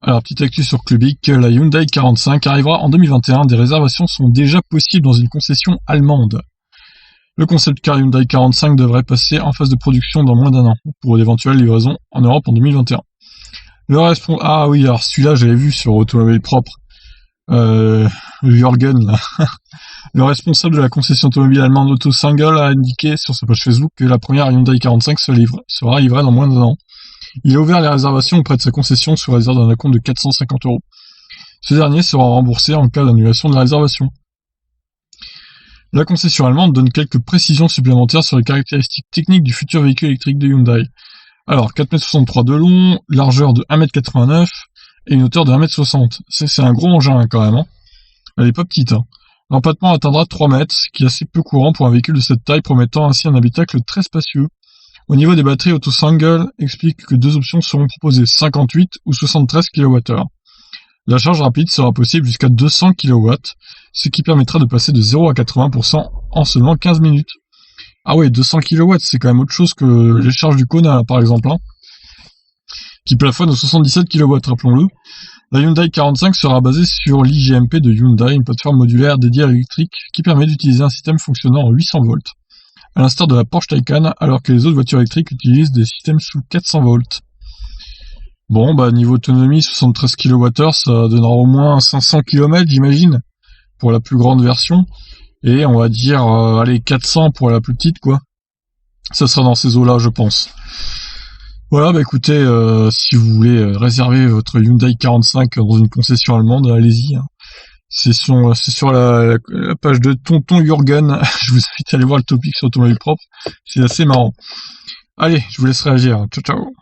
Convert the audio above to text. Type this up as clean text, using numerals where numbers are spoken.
Alors, petite actu sur Clubic, la Hyundai 45 arrivera en 2021. Des réservations sont déjà possibles dans une concession allemande. Le concept car Hyundai 45 devrait passer en phase de production dans moins d'un an, pour d'éventuelles livraisons en Europe en 2021. Ah oui, alors celui-là, j'avais vu sur Automobile Propre. Jürgen, là. Le responsable de la concession automobile allemande Autosingle a indiqué sur sa page Facebook que la première Hyundai 45 sera livrée dans moins d'un an. Il a ouvert les réservations auprès de sa concession sous réserve d'un acompte de 450 €. Ce dernier sera remboursé en cas d'annulation de la réservation. La concession allemande donne quelques précisions supplémentaires sur les caractéristiques techniques du futur véhicule électrique de Hyundai. Alors, 4,63 m de long, largeur de 1,89 m et une hauteur de 1,60 m. C'est un gros engin quand même. Hein. Elle est pas petite. Hein. L'empattement atteindra 3 mètres, ce qui est assez peu courant pour un véhicule de cette taille, promettant ainsi un habitacle très spacieux. Au niveau des batteries, Autosingle explique que deux options seront proposées, 58 ou 73 kWh. La charge rapide sera possible jusqu'à 200 kW, ce qui permettra de passer de 0 à 80% en seulement 15 minutes. Ah ouais, 200 kW, c'est quand même autre chose que les charges du Kona, par exemple, hein, qui plafonne aux 77 kW, rappelons-le. La Hyundai 45 sera basée sur l'IGMP de Hyundai, une plateforme modulaire dédiée à l'électrique qui permet d'utiliser un système fonctionnant en 800 volts, à l'instar de la Porsche Taycan, alors que les autres voitures électriques utilisent des systèmes sous 400 volts. Bon, niveau autonomie, 73 kWh, ça donnera au moins 500 km, j'imagine, pour la plus grande version, et on va dire, 400 pour la plus petite, quoi. Ça sera dans ces eaux-là, je pense. Voilà, écoutez, si vous voulez réserver votre Hyundai 45 dans une concession allemande, allez-y. Hein. C'est sur la page de Tonton Jürgen. Je vous invite à aller voir le topic sur Automobile Propre. C'est assez marrant. Allez, je vous laisse réagir. Ciao, ciao.